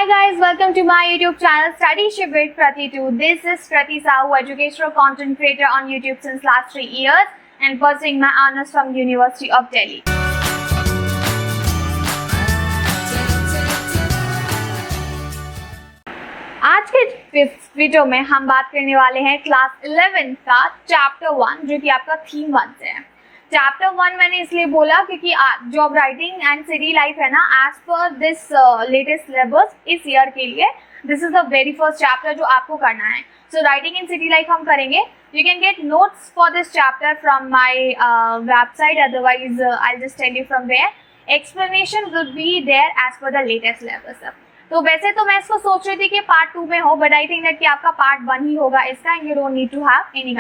Hi guys, welcome to my YouTube channel Studyship with Krati 2. This is Krati Sahu, educational content creator on YouTube since last 3 years and pursuing my honors from University of Delhi. आज के video में हम बात करने वाले हैं class 11 का chapter 1 जो कि आपका थीम 1 से है। चैप्टर 1 मैंने इसलिए बोला क्योंकि job writing and city life है ना, as per this latest syllabus इस ईयर के लिए this is the very first chapter जो आपको करना है। So writing in city life हम करेंगे। You can get notes for this chapter from my website, otherwise I just tell you from there. Explanation will be there as per the latest syllabus. तो वैसे तो मैं इसको सोच रही थी कि पार्ट 2 में हो, बट आई थिंक दैट कि आपका पार्ट 1 ही होगा इसका, and you don't need to have any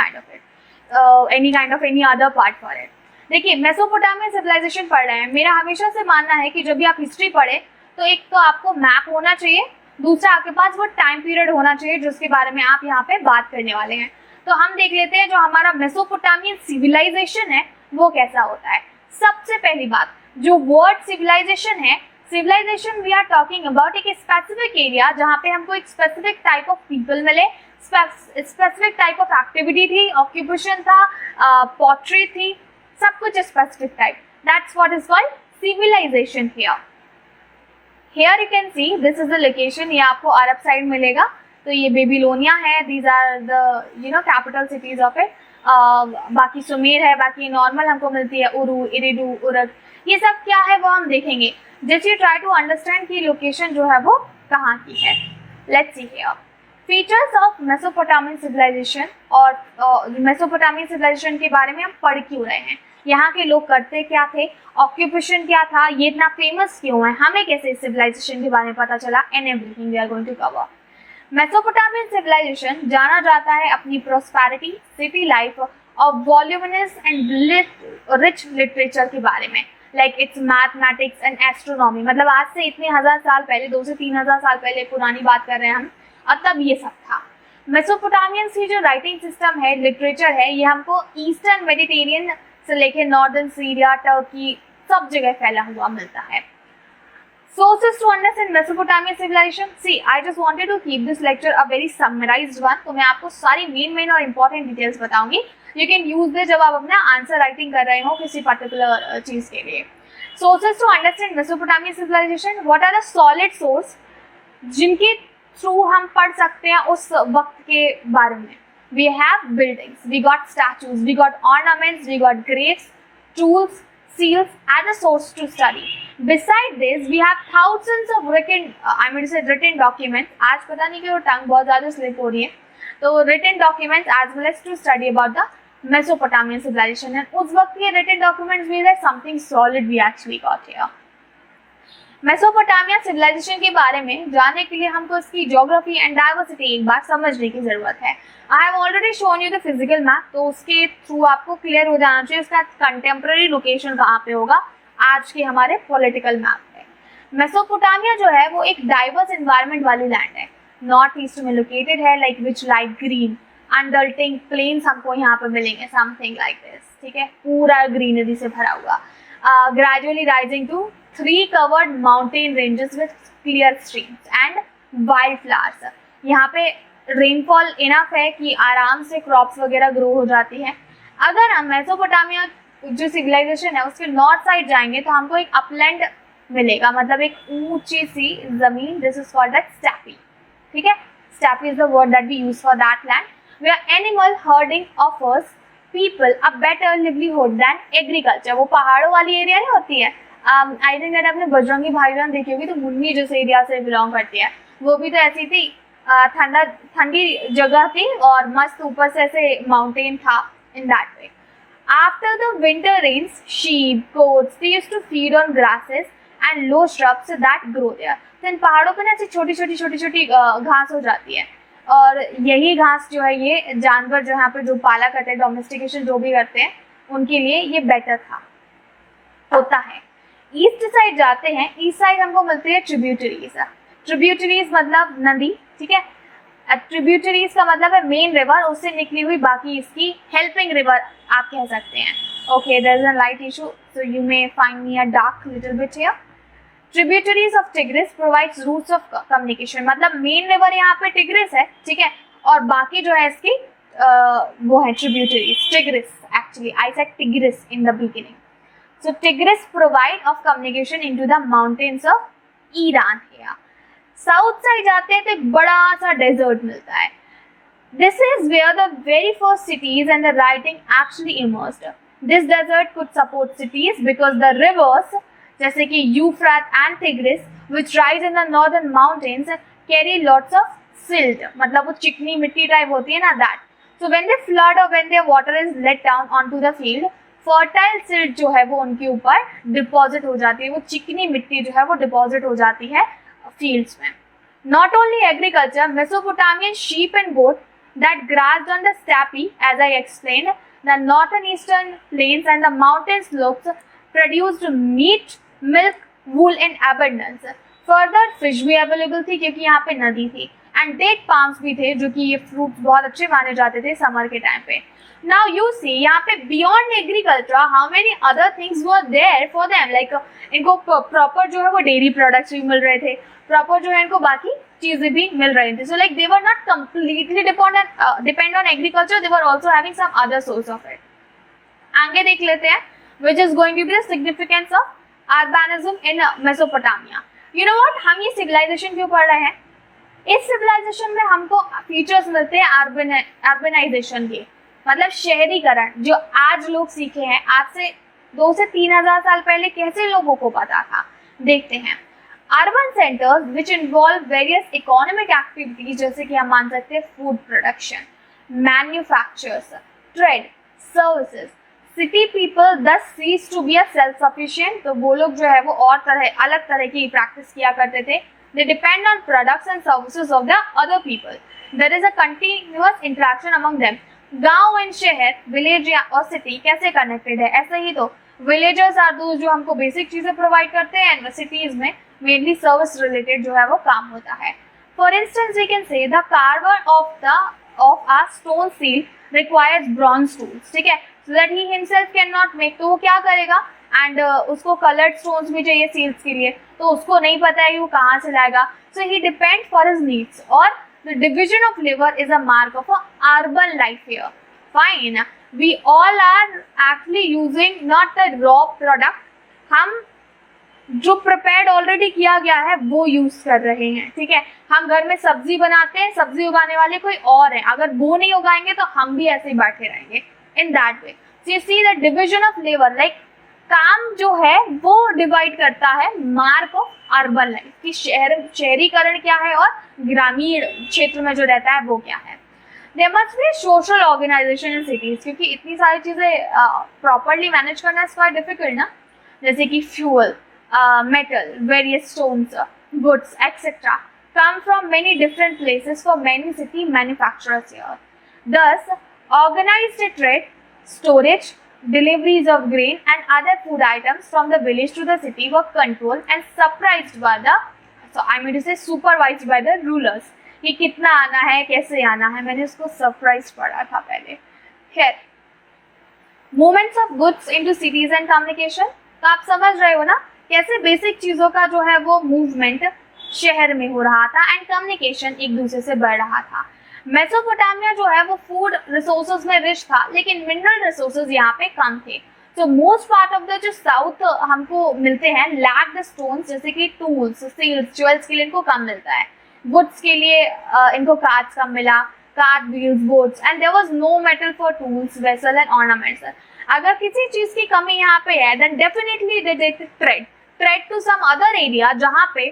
kind of any other part for it. देखिए, मेसोपोटामियन सिविलाइजेशन पढ़ रहे हैं। मेरा हमेशा से मानना है कि जब भी आप हिस्ट्री पढ़े तो एक तो आपको मैप होना चाहिए, दूसरा आपके पास वो टाइम पीरियड होना चाहिए जिसके बारे में आप यहाँ पे बात करने वाले हैं। तो हम देख लेते हैं जो हमारा मेसोपोटामियन सिविलाइजेशन है वो कैसा होता है। सबसे पहली बात, जो वर्ड सिविलाइजेशन है, civilisation we are talking about एक स्पेसिफिक एरिया जहाँ पे हमको एक स्पेसिफिक टाइप ऑफ पीपल मिले, स्पेसिफिक टाइप ऑफ एक्टिविटी थी, ऑक्यूपेशन था, पोट्री थी, सब कुछ specific type. That's what is called civilisation here. Here you can see this is the location. ये आपको अरब साइड मिलेगा। तो ये बेबीलोनिया है, these are the capital cities of it. बाकी सुमेर है, बाकी नॉर्मल हमको मिलती है उरू, इरिडू, उरग, ये सब क्या है वो हम देखेंगे। Just you try to understand की लोकेशन जो है वो कहाँ की है। Let's see here features of Mesopotamian civilisation. और मेसोपोटामियन सिविलाइजेशन के बारे में हम पढ़ क्यों रहे हैं, यहाँ के लोग करते क्या थे, ऑक्यूपेशन क्या था, ये इतना फेमस क्यों है, हमें कैसे सिविलाइजेशन के बारे में पता चला, and everything we are going to cover. Mesopotamian civilisation जाना जाता है अपनी प्रोस्पेरिटी, सिटी लाइफ और वॉल्यूमिनस एंड रिच लिटरेचर के बारे में, like its mathematics and astronomy. मतलब आज से इतने हजार साल पहले, 2 से 3 हजार साल पहले पुरानी बात कर रहे हैं हम, और तब ये सब था। मेसोपोटामियंस की जो राइटिंग सिस्टम है, लिटरेचर है, ये हमको ईस्टर्न मेडिटेरियन से लेके नॉर्दर्न सीरिया, टर्की, सब जगह फैला हुआ मिलता है। Sources to understand Mesopotamian civilization. See, I just wanted to keep this lecture a very summarized one. तो मैं आपको सारी मेन और इम्पोर्टेंट डिटेल्स बताऊंगी। You can use this जब आप अपना आंसर राइटिंग कर रहे हो किसी पर्टिकुलर चीज के लिए। Sources to understand Mesopotamian civilization. What are the solid source जिनके थ्रू हम पढ़ सकते हैं उस वक्त के बारे में? We have buildings, we got statues, we got ornaments, we got graves, tools, seals as a source to study. Besides this, we have thousands of written documents. आज पता नहीं क्यों टंग बहुत ज़्यादा स्लिप हो रही है। तो written documents as well as to study about the Mesopotamian civilization. And उस वक्त के written documents भी है something solid we actually got here. Mesopotamia civilisation के बारे में जानने के लिए हमको इसकी ज्योग्राफी एंड डाइवर्सिटी एक बार समझने की जरूरत है। I have already shown you the physical map, तो उसके थ्रू आपको क्लियर हो जाना चाहिए उसका कंटेम्प्रेरी लोकेशन कहाँ पे होगा आज के हमारे पॉलिटिकल मैप में। मेसोपोटामिया जो है वो एक डाइवर्स एनवायरनमेंट वाली लैंड है, नॉर्थ ईस्ट में लोकेटेड है, like which light green undulating plains हमको यहाँ पे मिलेंगे, समथिंग लाइक दिस, ठीक है, पूरा ग्रीनरी से भरा हुआ। Gradually rising to 3 covered mountain ranges with clear streams and wildflowers. यहाँ पे रेनफॉल इनफ है कि आराम से क्रॉप्स वगैरह ग्रो हो जाती हैं। अगर हम मेसोपोटामिया जो सिविलाइजेशन है उसके नॉर्थ साइड जाएंगे तो हमको एक अपलैंड मिलेगा, मतलब एक ऊंची सी जमीन, this is called that steppe, ठीक है। Steppe is the word that we use for that land where animal herding offers people a better livelihood than agriculture. वो पहाड़ों वाली एरिया नहीं होती है, आई थिंक दैट आपने बजरंगी भाईजान देखी होगी, तो मुन्नी जिस एरिया से बिलोंग करती है वो भी तो ऐसी थी, ठंडी जगह थी और मस्त ऊपर से ऐसे माउंटेन था in that way. After the winter rains sheep, goats, they used to feed on grasses and low shrubs that grow there. तो इन पहाड़ों पे ना ऐसी छोटी छोटी घास हो जाती है, और यही घास जो है ये जानवर जो यहाँ पे जो पाला करते हैं, डोमेस्टिकेशन जो भी करते हैं, उनके लिए ये बेटर होता है। ईस्ट साइड जाते हैं, ईस्ट साइड हमको मिलती है ट्रिब्यूटरीज। ट्रिब्यूटरीज मतलब नदी, ठीक है। ट्रिब्यूटरीज का मतलब है मेन रिवर, उससे निकली हुई बाकी इसकी हेल्पिंग रिवर आप कह सकते हैं। Okay, there is a light issue, so you may find me a dark little bit here. Tributaries of Tigris provides routes of communication, मतलब मेन रिवर यहाँ पे टिग्रिस है, ठीक है, और बाकी जो है इसकी वो है tributaries, tigris, actually I said tigris in the beginning. So tigris provide of communication into the mountains of Iran. South side जाते हैं तो एक बड़ा सा डेजर्ट मिलता है. This is where the very first cities and the writing actually emerged. This desert could support cities because the rivers, जैसे कि Euphrates and Tigris, which rise in the northern mountains, carry lots of silt. मतलब वो चिकनी मिट्टी type होती है ना, that. So when they flood or when their water is let down onto the field, fertile silt जो है वो उनके ऊपर डिपॉजिट हो जाती है, वो चिकनी मिट्टी जो है वो डिपॉजिट हो जाती है fields में. Not only agriculture, Mesopotamian sheep and goat that grazed on the steppe, as I explained, the northern eastern plains and the mountain slopes produced meat, milk, wool in abundance. Further, fish भी available थी क्योंकि यहाँ पे नदी थी, and date palms भी थे जो कि ये fruits बहुत अच्छे माने जाते थे समर के टाइम पे. Now you see यहाँ पे beyond agriculture, how many other things were there for them? Like इनको proper जो है वो dairy products भी मिल रहे थे, proper जो है इनको बाकी चीजें भी मिल रही थी. So like they were not completely depend on agriculture, they were also having some other source of it. आगे देख लेते हैं which is going to be the significance of urbanism in Mesopotamia. You know what, हम ये civilization क्यों पढ़ रहे हैं? इस civilization में हमको features मिलते हैं urbanization के, मतलब शहरीकरण, जो आज लोग सीखे हैं. आज से 2 से 3 हजार साल पहले कैसे लोगों को पता था, देखते हैं. Urban centres which involve various economic activities, जैसे कि हम मान सकते हैं food production, manufactures, trade, services. City people does cease to be a self sufficient, तो वो लोग जो है वो और अलग तरह की प्रैक्टिस किया करते थे. They depend on products and services of the other people. There is a continuous interaction among them. गांव एंड शहर, विलेज और सिटी कैसे कनेक्टेड है? ऐसे ही तो विलेजर्स आर दोज जो हमको बेसिक चीजें प्रोवाइड करते हैं, एंड सिटीज में मेनली सर्विस रिलेटेड जो है वो काम होता है. For instance we can say the carver of a stone seal requires bronze tools, ठीक है, so that he himself can not make. तो वो क्या करेगा, एंड उसको कलर्ड स्टोन्स भी चाहिए सील्स के लिए, तो उसको नहीं पता है कि वो कहाँ से लाएगा. सो ही डिपेंड फॉर हिज नीड्स. और the division of labor is a mark of a urban life here. Fine, we all are actually using not the raw product, हम जो prepared already किया गया है वो यूज कर रहे हैं, ठीक है. हम घर में सब्जी बनाते हैं, सब्जी उगाने वाले कोई और है, अगर वो नहीं उगाएंगे तो हम भी ऐसे ही बैठे रहेंगे. In that way, so you see the division of labor, like काम जो है वो डिवाइड करता है मार्क ऑफ अर्बन लाइफ कि शहरीकरण क्या है और ग्रामीण क्षेत्र में जो रहता है वो क्या है. There must be social organisation in cities, क्योंकि इतनी सारी चीजें प्रॉपरली मैनेज करना इज क्वाइट डिफिकल्ट ना, जैसे कि fuel, metal, various stones, goods etcetera come from many different places for many city manufacturers here. Thus, organized trade, storage, deliveries of grain and other food items from the village to the city were controlled and supervised by supervised by the rulers. कि कितना आना है, कैसे आना है, मैंने उसको surprise पढ़ा था पहले. खैर, movements of goods into cities and communication, तो आप समझ रहे हो ना कैसे बेसिक चीजों का जो है वो मूवमेंट शहर में हो रहा था एंड कम्युनिकेशन एक दूसरे से बढ़ रहा था. मेसोपोटामिया जो है वो फूड रिसोर्सेज में रिच था, लेकिन मिनरल रिसोर्सेज यहाँ पे कम थे. तो मोस्ट पार्ट ऑफ द जो साउथ हमको मिलते हैं लैक द स्टोन्स, जैसे कि टूल्स, सील्स, ज्वेल्स के लिए इनको कम मिलता है. वुड्स के लिए इनको कार्ड्स कम मिला, cart wheels, boats, and there was no metal for tools, vessel and ornaments. अगर किसी चीज की कमी यहाँ पे है then definitely they did trade to some other area जहाँ पे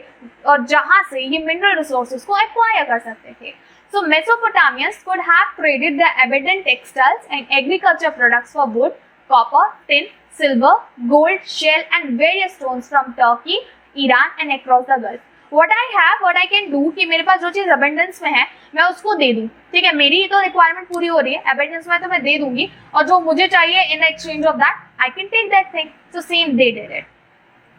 और जहाँ से ये मिनरल रिसोर्सेज को एक्वायर कर सकते थे. So Mesopotamians could have traded their abundant textiles and agriculture products for wood, copper, tin, silver, gold, shell and various stones from Turkey, Iran and across the Gulf. What I can do कि मेरे पास जो चीज़ abundance में है मैं उसको दे दूँ, ठीक है, मेरी तो रिक्वायरमेंट पूरी हो रही है, abundance में तो मैं दे दूंगी, और जो मुझे चाहिए in the exchange of that I can take that thing. So same they did it.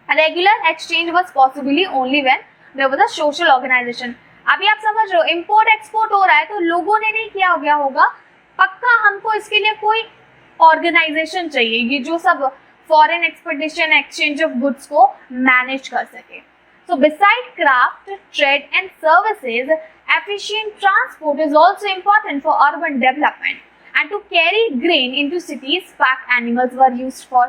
A regular exchange was possibly only when there was a social organization. अभी आप समझ रहे हो इम्पोर्ट एक्सपोर्ट हो रहा है तो लोगों ने नहीं किया गया होगा, पक्का हमको इसके लिए कोई ऑर्गेनाइजेशन चाहिए ये जो सब foreign expedition exchange of goods को मैनेज कर सके. So beside craft, trade and services, efficient transport is also important for urban development. And to carry grain into cities, pack animals were used for.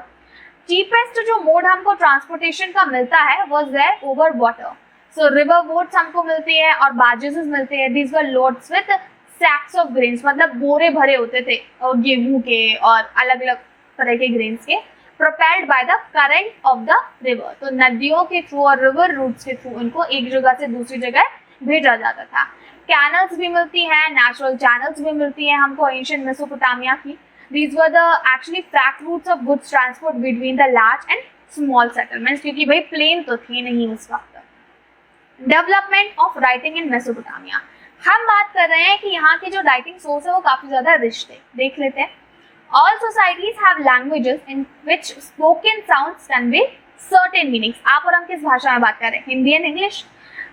Cheapest जो mode हमको transportation का मिलता है was there over water. So river boats हमको मिलती है और barges मिलते हैं. These were loads with sacks of grains, मतलब बोरे भरे होते थे गेहूं के और अलग अलग तरह के ग्रेन्स के, propelled by the current of the river. तो नदियों के थ्रू और रिवर रूट्स के थ्रू उनको एक जगह से दूसरी जगह भेजा जाता था. कैनल्स भी मिलती हैं, नेचुरल चैनल्स भी मिलती हैं हमको एंशिएंट मेसोपोटामिया की. These were the actually fact routes of goods transport between the large and small settlements, क्योंकि भाई प्लेन तो थे नहीं उस वक्त. Development of writing in Mesopotamia. हम बात कर रहे हैं कि यहाँ के जो राइटिंग सोर्स है वो काफी ज्यादा रिच थे. देख लेते हैं. All societies have languages in which spoken sounds convey certain meanings. आप और हम किस भाषा में बात कर रहे हैं? Hindi and English.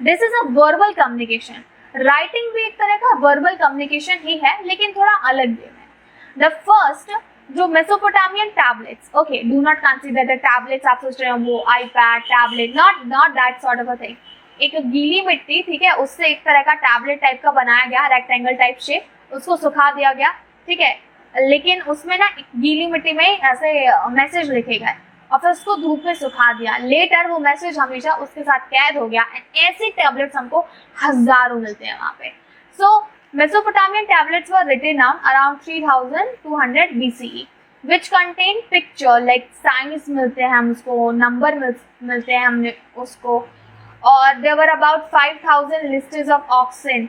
This is a verbal communication. Writing भी एक तरह का वर्बल कम्युनिकेशन ही है, लेकिन थोड़ा अलग वे में. The first जो Mesopotamian tablets, okay, do not consider the tablets आप सोच रहे हो वो iPad tablet, not that sort of a thing. एक गीली मिट्टी, ठीक है, उससे एक तरह का टैबलेट टाइप का बनाया गया, रेक्टेंगल टाइप शेप, उसको सुखा दिया गया, ठीक है, लेकिन उसमें ना गीली मिट्टी में ऐसे मैसेज लिखे गए और फिर उसको धूप में सुखा दिया. लेटर वो मैसेज हमेशा उसके साथ कैद हो गया. ऐसे टैबलेट्स हमको हजारों मिलते हैं वहाँ पे. So Mesopotamian tablets were written down around 3200 BCE which contain picture like signs मिलते हैं हम उसको, नंबर मिलते हैं हमने उसको, और there were about 5000 lists of oxen,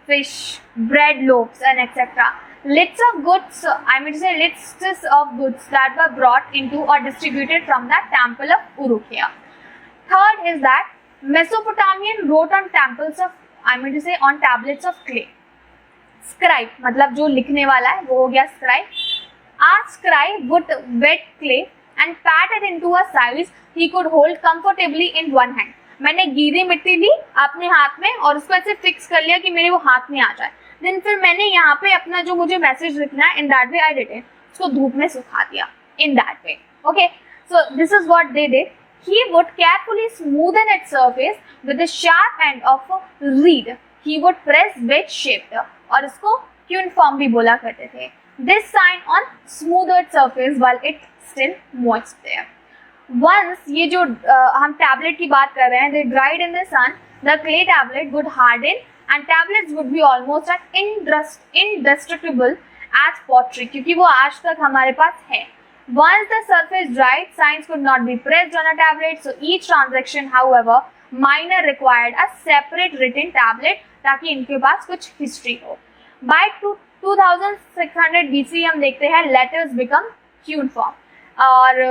fish, bread loaves and etc. Lists of goods, I mean to say lists of goods that were brought into or distributed from the temple of Uruk-hai. Third is that Mesopotamian wrote on temples of, I mean to say on tablets of clay. Scribe मतलब जो लिखने वाला है वो हो गया scribe. A scribe would wet clay and pat it into a size he could hold comfortably in one hand. मैंने गीली मिट्टी ली अपने हाथ में और उसको ऐसे फिक्स कर लिया कि मेरे वो हाथ में आ जाए. देन फिर मैंने यहाँ पे अपना जो मुझे मैसेज लिखना है in that way I did it, उसको धूप में सुखा दिया in that way. Okay, so this is what they did. He would carefully smoothen its surface with the sharp end of reed. He would press wedge shaped, और इसको cuneiform भी बोला करते थे. This sign on smoothed surface while it still moist there. Once ये जो हम tablet की बात कर रहे हैं, दे dried in the sun, the clay tablet would harden and tablets would be almost as indestructible as pottery, क्योंकि वो आज तक हमारे पास है. Once the surface dried, signs could not be pressed on a tablet, so each transaction, however minor, required a separate written tablet ताकि इनके पास कुछ history हो. By 2600 BC हम देखते हैं letters become cuneiform, और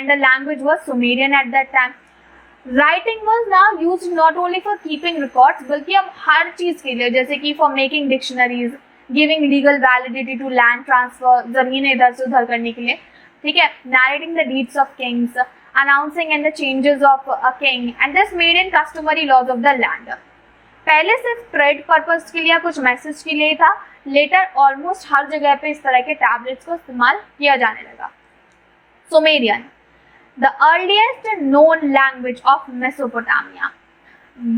the language was Sumerian at that time. Writing was now use not only for keeping records, बल्कि अब हर चीज के लिए, जैसे कि for making dictionaries, giving legal validity to land transfer, जमीन इधर से उधर करने के लिए, ठीक है, narrating the deeds of kings, announcing and the changes of a king and this made in customary laws of the land. पहले सिर्फ ट्रेड पर्पज के लिए, कुछ मैसेज के लिए था. लेटर ऑलमोस्ट हर जगह पे इस तरह के टैबलेट्स को इस्तेमाल किया जाने लगा. Sumerian, the earliest known language of Mesopotamia,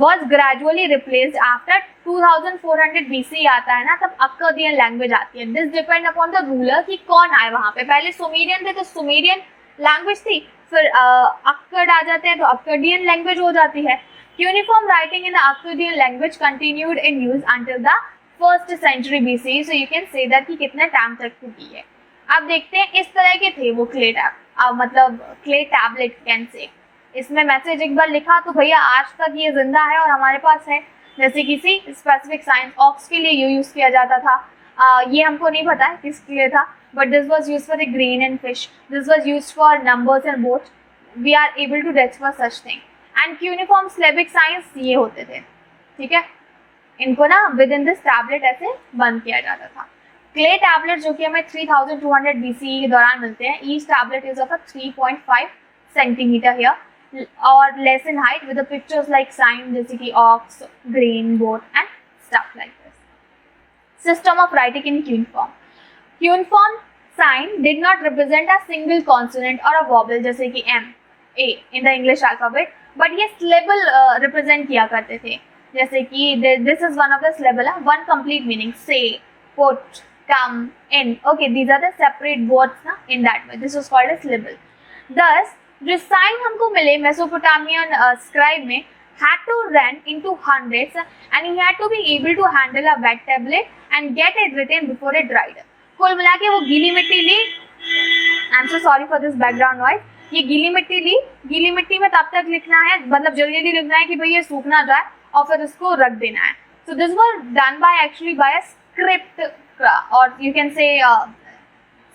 was gradually replaced after 2400 BC आता है ना, तब Akkadian language आती है. This depend upon the ruler कि कौन आए वहाँ पे. पहले सुमेरियन थे तो सुमेरियन लैंग्वेज थी, फिर अक्कड आ जाते हैं तो अक्कडियन लैंग्वेज हो जाती है. Cuneiform writing in the Akkadian language continued in use until the 1st century BC, so you can say that कि कितने टाइम तक हुई है. अब देखते हैं इस तरह के थे वो क्ले टैब, मतलब क्ले टैबलेट कैन से. इसमें मैसेज एक बार लिखा तो भैया आज तक ये जिंदा है और हमारे पास है. जैसे किसी स्पेसिफिक साइंस, ऑक्स के लिए ये यूज किया जाता था. ये हमको नहीं पता है किसके लिए था, but this was used for the grain and fish, this was used for numbers and boat. We are able to decipher such thing. And cuneiform syllabic signs ये होते थे, ठीक है, इनको ना विद इन दिस टैबलेट ऐसे बंद किया जाता था. क्ले टैबलेट जो कि हमें 3200 BCE के दौरान मिलते हैं. Each tablet is of a 3.5 centimetre here और less in height with the pictures like sign, जैसे कि ox, grain, boat and stuff like this. System of writing in cuneiform. Cuneiform sign did not represent a single consonant और a vowel, जैसे कि M, A in the English alphabet, but ये syllable represent किया करते थे, जैसे कि this is one of the syllable, one complete meaning, say, put, come, in, okay, these are the separate words ना, in that way this was called a syllable. Thus जो sign हमको मिले Mesopotamian scribe में had to run into hundreds and he had to be able to handle a wet tablet and get it written before it dried. कुल मिला के वो गीली मिट्टी ली, I am so sorry for this background noise, ये गीली मिट्टी ली, गीली मिट्टी में तब तक लिखना है, मतलब जल्दी जल्दी लिखना है कि भाई ये सूख ना जाए और फिर उसको रख देना है. So this was done by actually by a script और you can say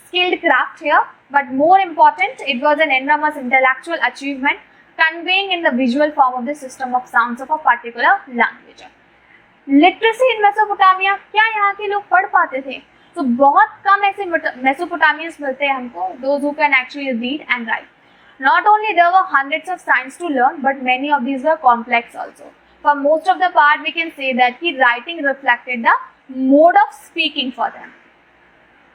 skilled craft here, but more important, it was an enormous intellectual achievement conveying in the visual form of the system of sounds of a particular language. Literacy in Mesopotamia, क्या यहाँ के लोग पढ़ पाते थे? तो बहुत कम ऐसे Mesopotamians मिलते हैं हमको, those who can actually read and write. Not only there were hundreds of signs to learn, but many of these were complex also. For most of the part, we can say that the writing reflected the mode of speaking for them.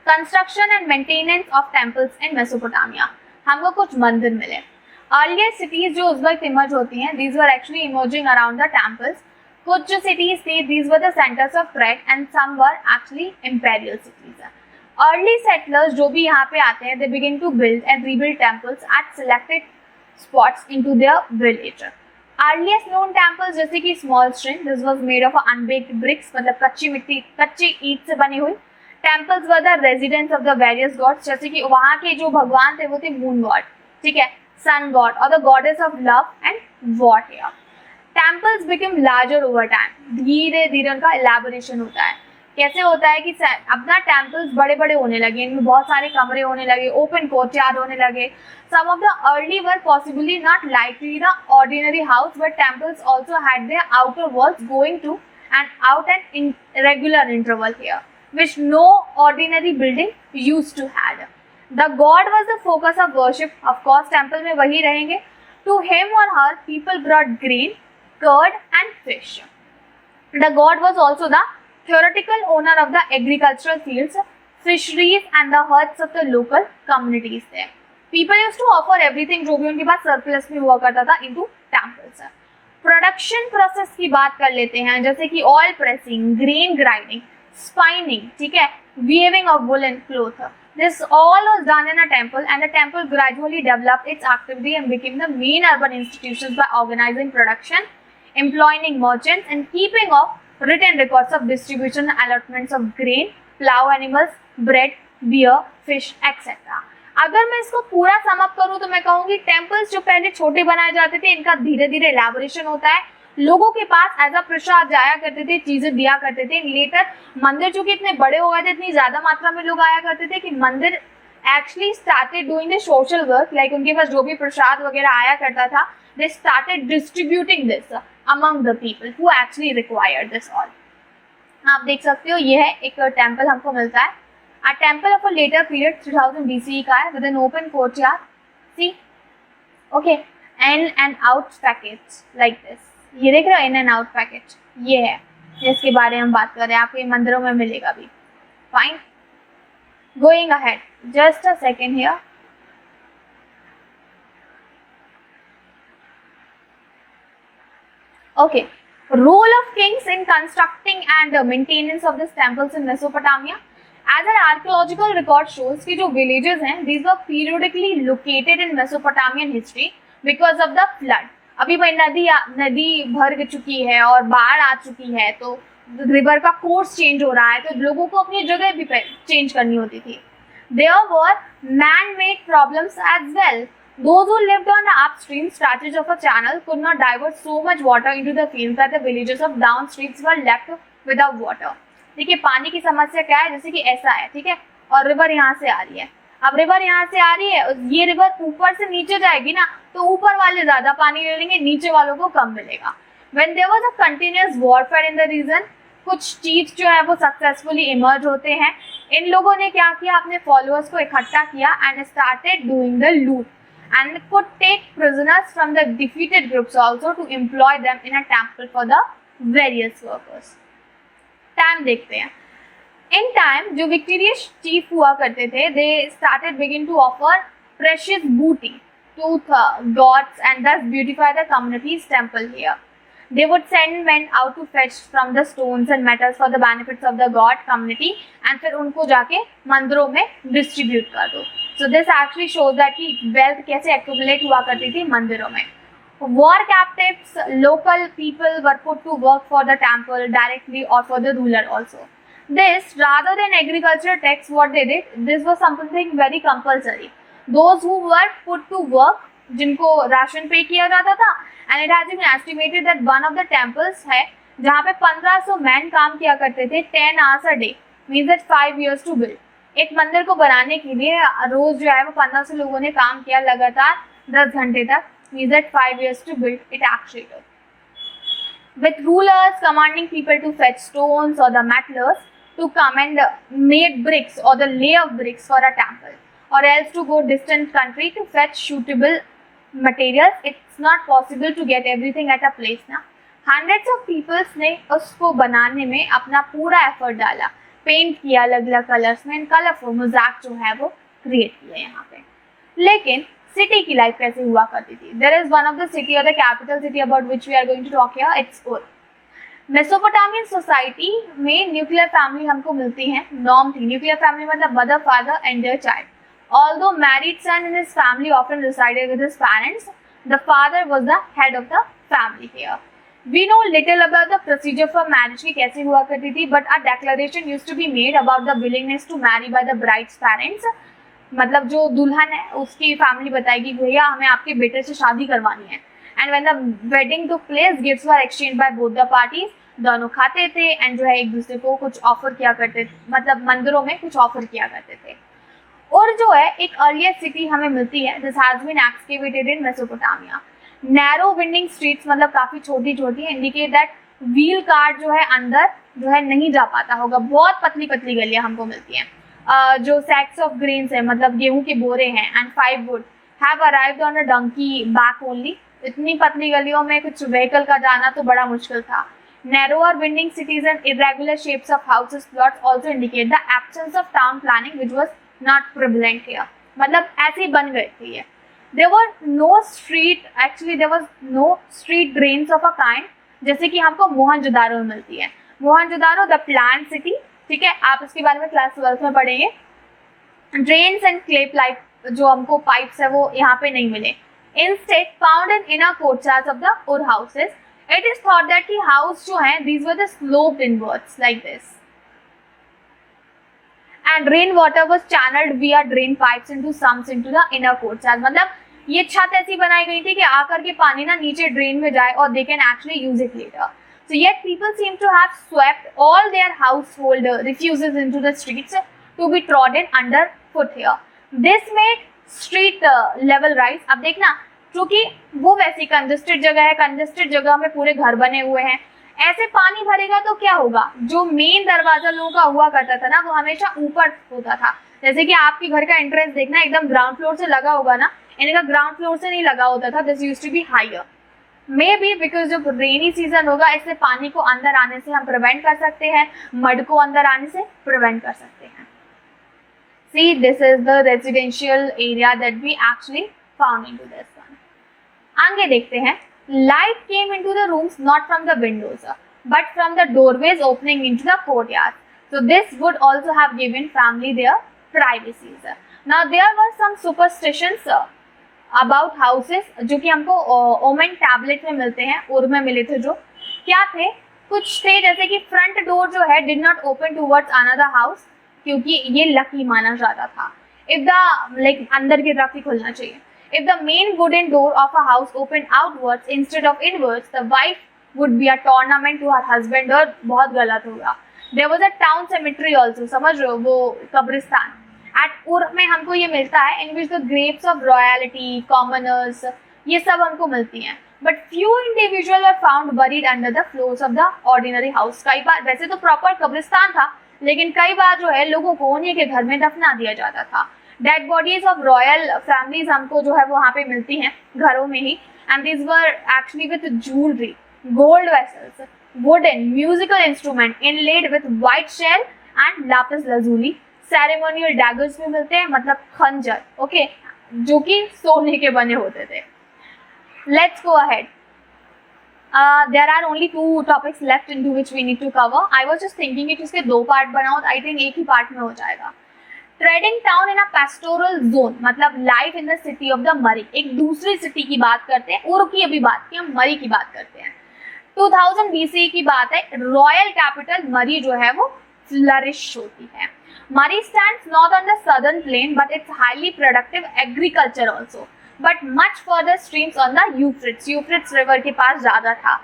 Construction and maintenance of temples in Mesopotamia. हमको कुछ मंदिर मिले. Earlier cities जो उस वक्त emerge होती हैं, these were actually emerging around the temples. कुछ जो cities थे, these were the centers of trade and some were actually imperial cities. Early settlers जो भी यहाँ पे आते हैं, they begin to build and rebuild temples at selected spots into their village. Earliest known temples जैसे कि small shrine, this was made of unbaked bricks, मतलब कच्ची मिट्टी, कच्ची ईंट से बनी हुई. Temples were the residence of the various gods, जैसे कि वहाँ के जो भगवान थे वो थे मून गॉड, ठीक है, सन गॉड और the goddess of love and water. Temples become larger over time, धीरे धीरे उनका एलैबोरेशन होता है. कैसे होता है कि अपना टेम्पल्स बड़े बड़े होने लगे, इनमें बहुत सारे कमरे होने लगे, ओपन कोर्टयार्ड होने लगे. Some of the early were possibly not likely the ordinary house, but temples also had their outer walls going to and out and in regular interval here, which no ordinary building used to had. The god was the focus of worship. Of course, temple में वही रहेंगे. To him or her, people brought grain, curd, and fish. The god was also the theoretical owner of the agricultural fields, fisheries, and the herds of the local communities there. People used to offer everything जो भी उनके पास surplus में हुआ करता था into temples. Production process की बात कर लेते हैं, जैसे कि oil pressing, grain grinding, spinning, ठीक है, weaving of woolen cloth. This all was done in a temple, and the temple gradually developed its activity and became the main urban institutions by organizing production, employing merchants, and keeping of written records of distribution and allotments of grain, plow animals, bread, beer, fish, etc. अगर मैं इसको पूरा sum up करूं तो मैं कहूंगी temples जो पहले छोटे बनाए जाते थे, इनका धीरे धीरे एलैबोरेशन होता है. लोगों के पास एज अ प्रसाद जाया करते थे, चीजें दिया करते थे. लेटर मंदिर चूंकि इतने बड़े हो गए थे, इतनी ज्यादा मात्रा में लोग आया करते थे कि मंदिर actually started doing the social work, like उनके पास जो भी प्रसाद वगैरह आया करता था, they started distributing this among the people who actually required this all. आप देख सकते हो ये है एक टेम्पल हमको मिलता है. A temple of a later period 3000 BCE का है, with an open courtyard. See, okay, in and out package like this. ये देख रहे हो, in and out package ये है जिसके बारे में हम बात कर रहे हैं. आपको ये मंदिरों में मिलेगा भी. Fine. Going ahead, just a second here. Okay, role of kings in constructing and maintenance of these temples in Mesopotamia. As an archaeological record shows कि जो villages हैं, these were periodically located in Mesopotamian history because of the flood. अभी भाई नदी भर चुकी है और बाढ़ आ चुकी है, तो रिवर का कोर्स चेंज हो रहा है, तो लोगों को अपनी जगह भी चेंज करनी होती थी. There were man-made problems as well. Those who lived on the upstream stretches of a channel could not divert so much water into the fields that the villages of downstreams were left without water. देखिए पानी की समस्या क्या है, जैसे कि ऐसा है, ठीक है, और रिवर यहाँ से आ रही है. अब रिवर यहाँ से आ रही है, ये रिवर ऊपर से नीचे जाएगी ना, तो ऊपर वाले ज्यादा पानी ले लेंगे, नीचे वालों को कम मिलेगा. When there was a continuous warfare in the region, कुछ चीफ जो है वो सक्सेसफुली इमर्ज होते हैं. इन लोगों ने क्या किया, अपने फॉलोअर्स को इकट्ठा किया एंड स्टार्टेड डूइंग द लूट and could take prisoners from the defeated groups also to employ them in a temple for the various workers. Time देखते हैं. इन टाइम जो विक्टोरियस चीफ हुआ करते थे, they started begin to offer precious booty. tooth gods and thus beautify the community's temple here. They would send men out to fetch from the stones and metals for the benefits of the god community and फिर उनको जाके मंदिरों में distribute कर दो. So this actually shows that कि wealth कैसे accumulate हुआ करती थी मंदिरों में. War captives, local people were put to work for the temple directly or for the ruler also. This, rather than agricultural tax, what they did, this was something very compulsory. Those who were put to work, जिनको ration पे किया जाता था, and it has been estimated that one of the temples है जहाँ पे 1500 man काम किया करते थे 10 hours a day, means that 5 years to build. एक मंदिर को बनाने के लिए रोज जो है वो 1500 लोगों ने काम किया लगातार 10 घंटे तक, means that 5 years to build it actually took. With rulers commanding people to fetch stones or the metalers to come and make bricks or the lay of bricks for a temple, or else to go distant country to fetch suitable materials. It's not possible to get everything at a place ना. Hundreds of people ने उसको बनाने में अपना पूरा effort डाला, paint किया अलग अलग कलर्स में, कलरफुल मोज़ैक जो है वो क्रिएट किया यहाँ पे. लेकिन सिटी की लाइफ कैसे हुआ करती थी? There is one of the city और the capital city about which we are going to talk here, it's Ur. Mesopotamian society में न्यूक्लियर फैमिली हमको मिलती है. नॉर्म थी न्यूक्लियर फैमिली मतलब mother, father and their child. Although married son in his family often resided with his parents, the father was the head of the family here. We know little about the procedure for marriage की कैसे हुआ करती थी, but a declaration used to be made about the willingness to marry by the bride's parents. मतलब जो दुल्हन है उसकी फैमिली बताएगी भैया हमें आपके बेटे से शादी करवानी है. And when the wedding took place, gifts were exchanged by both the parties. दोनों खाते थे एंड जो है एक दूसरे को कुछ ऑफर किया करते थे, मतलब मंदिरों में कुछ ऑफर किया करते थे. और जो है एक अर्लियर सिटी हमें मिलती है, this has been excavated in Mesopotamia. Narrow winding streets मतलब काफी छोटी छोटी, इंडिकेट दैट व्हील कार्ट जो है अंदर जो है नहीं जा पाता होगा. बहुत पतली पतली गलियां हमको मिलती हैं. जो सैक्स ऑफ ग्रेन्स है मतलब गेहूं के बोरे हैं, and 5 would have arrived on a donkey back only. इतनी पतली गलियों में कुछ व्हीकल का जाना तो बड़ा मुश्किल था. Narrower winding cities and irregular shapes of houses plots also indicate the absence of town planning, which was not prevalent here. मतलब ऐसे बन गए थे ये. There were no street, actually there was no street drains of a kind, जैसे कि हमको मोहनजोदारो में मिलती है. मोहनजोदारो द प्लान सिटी, ठीक है, आप इसके बारे में क्लास 12 में पढ़ेंगे. ड्रेन्स एंड क्ले पाइप जो हमको पाइप्स है वो यहाँ पे नहीं मिले. Instead found in inner courtyards of the Ur houses. It is thought that the house जो हैं these were the sloped inwards like this, and rain water was channeled via drain pipes into sumps into the inner courtyard. मतलब ये छत ऐसी बनाई गई थी कि आकर के पानी ना नीचे ड्रेन में जाए और they can actually use it later. So yet people seem to have swept all their household refuses into the streets to be trodden underfoot here. This made street level rise. अब देखना क्योंकि वो वैसी congested जगह है, congested जगह में पूरे घर बने हुए हैं, ऐसे पानी भरेगा तो क्या होगा? जो मेन दरवाजा लोगों का हुआ करता था ना वो हमेशा ऊपर होता था. जैसे कि आपके घर का एंट्रेंस देखना एकदम ग्राउंड फ्लोर से लगा होगा ना, इनका ग्राउंड फ्लोर से नहीं लगा होता था. This used to be higher. Maybe because जब रेनी सीजन होगा इससे पानी को अंदर आने से हम प्रिवेंट कर सकते हैं, मड को अंदर आने से प्रिवेंट कर सकते हैं. See this is the residential area that we actually found into this. आगे देखते हैं. Light came into the rooms not from the windows but from the doorways opening into the courtyard. So this would also have given family their privacies. Now there were some superstitions about houses जो कि हमको women tablet में मिलते हैं, उर में मिले थे. जो क्या थे? कुछ थे जैसे कि फ्रंट डोर जो है did not open towards another house, क्योंकि ये लकी माना जाता था. इफ द लाइक अंदर की तरफ ही खुलना चाहिए. If the main wooden door of a house opened outwards instead of inwards, the wife would be a ornament to her husband. और बहुत गलत होगा. There was a town cemetery also, समझ रहे हो, वो कब्रिस्तान. At Ur में हमको ये मिलता है in which the graves of royalty, commoners, ये सब हमको मिलती हैं. But few individuals were found buried under the floors of the ordinary house. कई बार वैसे तो प्रॉपर कब्रिस्तान था, लेकिन कई बार जो है लोगों को उन्हीं के घर में दफना दिया जाता था. Dead bodies of royal families हमको जो है वो वहाँ पे मिलती हैं घरों में ही. And this were actually with jewellery, gold vessels, wooden musical instrument inlaid with white shell and lapis lazuli. Ceremonial daggers भी मिलते हैं, मतलब खंजर. ओके, जो कि सोने के बने होते थे। Let's go ahead. There are only 2 topics left into which we need to cover. I was just thinking कि इसके 2 पार्ट बनाओ, तो I think एक ही पार्ट में हो जाएगा। Trading town in a pastoral zone, मतलब life in the city of the Mari. एक दूसरी सिटी की बात करते हैं, उर की अभी बात की, हम मरी की बात करते हैं। 2000 BC की बात है। रॉयल कैपिटल मरी जो है वो फ्लरिश होती है। Mari stands not on the southern plain but its highly productive agriculture also, but much further streams on the Euphrates river के पास ज़्यादा था।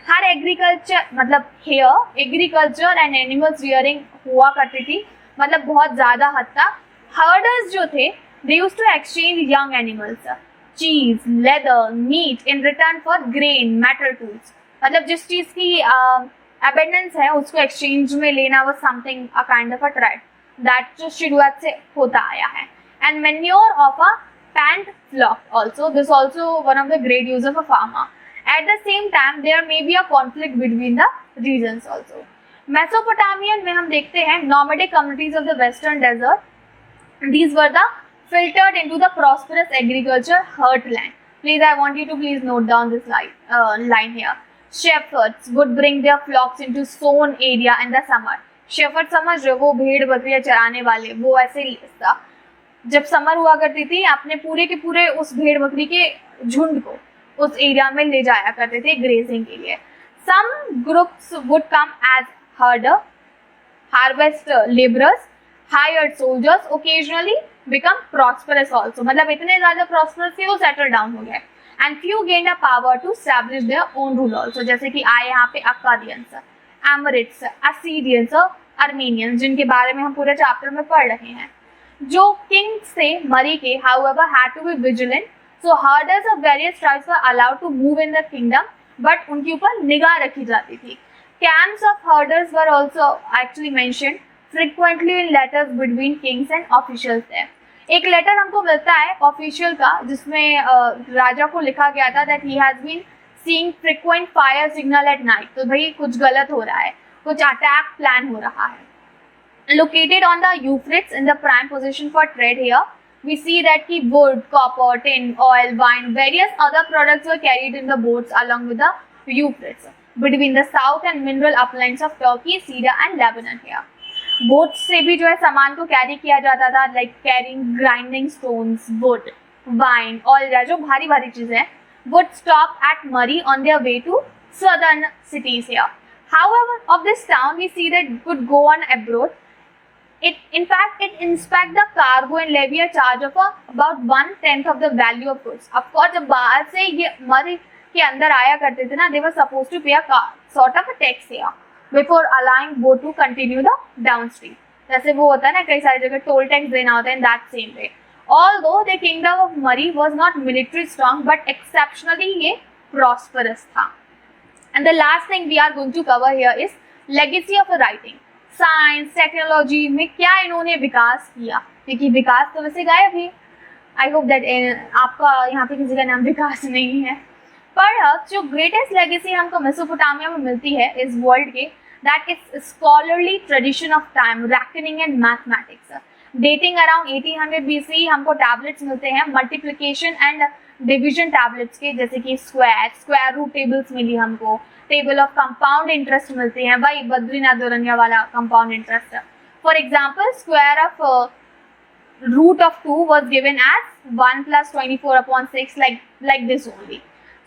हर एग्रीकल्चर मतलब here agriculture and animals rearing हुआ करती थी, मतलब बहुत ज़्यादा हद तक। हर्डर्स जो थे they used to exchange young animals, cheese, leather, meat in return for grain, metal tools, मतलब जिस चीज़ की एबेंडेंस है उसको एक्सचेंज में लेना वो something a kind of a trade that जो शुरुआत से होता आया है। And manure of a panned flock also, this also one of the great use of a farmer. At the same time there may be a conflict between the regions also. Mesopotamian में हम देखते हैं nomadic communities of the western desert. These were the filtered into the prosperous agriculture heartland. Please, I want you to please note down this line here. Shepherds would bring their flocks into sown area in the summer. Shepherd समझ रहे हो, वो भेड़ बकरियां चराने वाले, वो ऐसे था। जब समर हुआ करती थी, आपने पूरे के पूरे उस भेड़ बकरी के झुंड को उस एरिया में ले जाया करते थे ग्रेजिंग के लिए। Some groups would come as herder, harvest labourers, hired soldiers, occasionally become prosperous also, मतलब इतने ज्यादा प्रॉस्परस थे वो सेटल डाउन हो गए। And few gained a power to establish their own rule also, जैसे कि आए यहाँ पे अक्कादियंस, एमरिट्स, असीरियंस, अर्मेनियंस, जिनके बारे में हम पूरे चैप्टर में पढ़ रहे हैं। जो किंग्स थे मरी के, however, had to be vigilant, so herders of various tribes were allowed to move in the kingdom, but उनके ऊपर निगाह रखी जाती थी। Camps of herders were also actually mentioned frequently in letters between kings and officials there. एक letter हमको मिलता है ऑफिशियल का जिसमें राजा को लिखा गया था that he has been seeing frequent fire signal at night, तो भाई कुछ गलत हो रहा है, कुछ अटैक प्लान हो रहा है। Located on the Euphrates in the prime position for trade here, we see that ki wood, copper, tin, oil, wine, various other products were carried in the boats along with the Euphrates between the south and mineral uplands of Turkey, Syria and Lebanon here. Boat से भी जो है सामान को carry किया जाता था, like carrying grinding stones, would, wine, oil, जो भारी भारी चीजें would stop at Murray on their way to southern cities here. However, of this town we see that would go on abroad. It inspect the cargo and levy a charge of about 1/10 of the value of goods. Of course, जब बाहर से ये मरी के अंदर आया करते थे ना, they were supposed to pay a sort of a tax here before allowing boat to continue the downstream. जैसे वो होता है ना, कई सारी जगह टोल टैक्स देना होता है in that same way. Although the kingdom of Murray was not military strong, but exceptionally ये prosperous था. And the last thing we are going to cover here is legacy of a writing. Science technology में क्या इन्होंने विकास किया, क्योंकि विकास तो वैसे गायब है। आई होप दैट आपका यहाँ पे किसी का नाम विकास नहीं है। पर जो ग्रेटेस्ट लेगेसी हमको मेसोपोटामिया में मिलती है इस वर्ल्ड के, that is scholarly tradition of time, reckoning and mathematics. Dating around 1800 BC हमको टैबलेट्स मिलते हैं मल्टीप्लिकेशन एंड डिविजन टैबलेट्स के, जैसे कि स्क्वायर रूट टेबल्स मिली हमको, टेबल ऑफ कंपाउंड इंटरेस्ट मिलते हैं, भाई बद्रीनाथ दोरनिया वाला compound interest. For example, square of root of 2 was given as 1 + 24/6, like this only.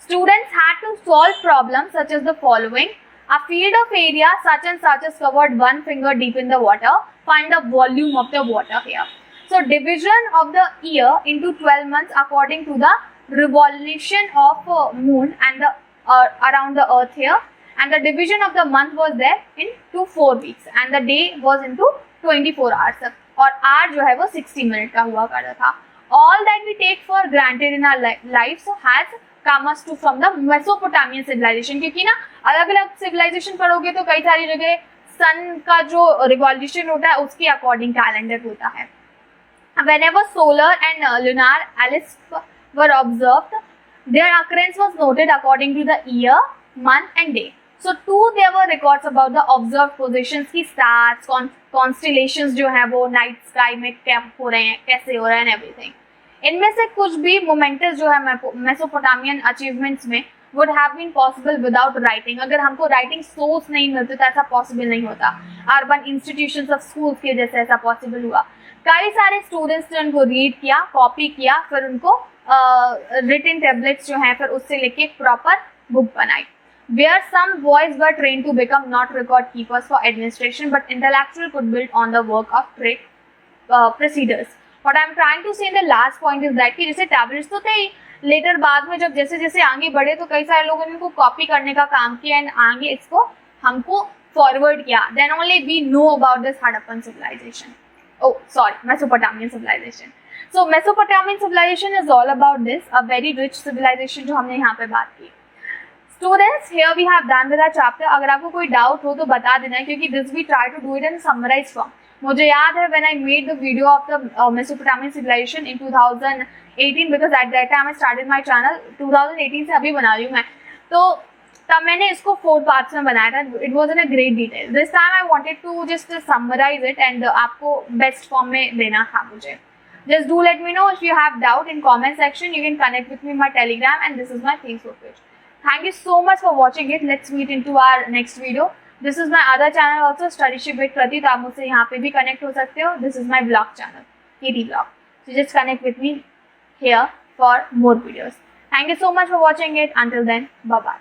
Students had to solve problems such as the following: a field of area such and such is covered 1 finger deep in the water, find the volume of the water here. So division of the year into 12 months according to the revolution of moon and the around the earth here, and the division of the month was there into 4 weeks and the day was into 24 hours, और hour जो है वो 60 minute का हुआ करता था। All that we take for granted in our lives has come us to from the Mesopotamian civilization, क्योंकि ना अलग अलग civilization पढ़ोगे तो कई सारी जगह सन का जो रिवॉल्यूशन होता है उसके अकॉर्डिंग कैलेंडर होता है। Whenever solar and lunar eclipses were observed, their occurrence was noted according to the year, month and day. So too there were records about the observed positions की stars, constellations जो है वो night sky में क्या हो रहे हैं, कैसे हो रहे हैं and everything. इनमें से कुछ भी मोमेंटस जो है मेसोपोटामियन अचीवमेंट्स में would have been possible without writing. अगर हमको राइटिंग सोर्स नहीं मिलते तो ऐसा पॉसिबल नहीं होता. अर्बन इंस्टीट्यूशंस ऑफ स्कूल्स की वजह से ऐसा पॉसिबल हुआ. कई सारे स्टूडेंट्स ने उनको रीड किया, कॉपी किया, फिर उनको रिटन टेबलेट्स जो हैं फिर उससे लेके एक प्रॉपर बुक बनाई. Where some boys were trained to become not record keepers for administration, but intellectual could build on the work of trade procedures. What I am trying to say in the last point is that कि जैसे tablets तो थे ही, letter बाद में जब जैसे जैसे आगे बढ़े तो कई सारे लोगों ने इनको कॉपी करने का काम किया एंड आगे इसको हमको फॉरवर्ड किया. Then only we know about this Harappan civilisation, oh sorry, Mesopotamian civilization. So Mesopotamian civilization is all about this, a very rich civilization जो हमने यहाँ पे बात की. Students, here we have done with our chapter. अगर आपको कोई डाउट हो तो बता देना, क्योंकि this we try to do it in summarized form. मुझे याद है when I made the video of the Mesopotamian civilization in 2018, because at that time I started my channel. 2018 से अभी बना रही हूँ मैं, तो तब मैंने इसको 4 पार्ट्स में बनाया था. It was in a great detail. This time I wanted to just summarise it and आपको बेस्ट फॉर्म में देना था मुझे. Just do let me know if you have doubt in comment section. You can connect with me in my Telegram, and this is my Facebook page. Thank you so much for watching it. Let's meet into our next video. This is my other channel also, Studyship with Krati. तो आप मुझसे यहाँ पे भी connect हो सकते हो. This is my vlog channel, KT Vlog. So just connect with me here for more videos. Thank you so much for watching it. Until then, bye bye.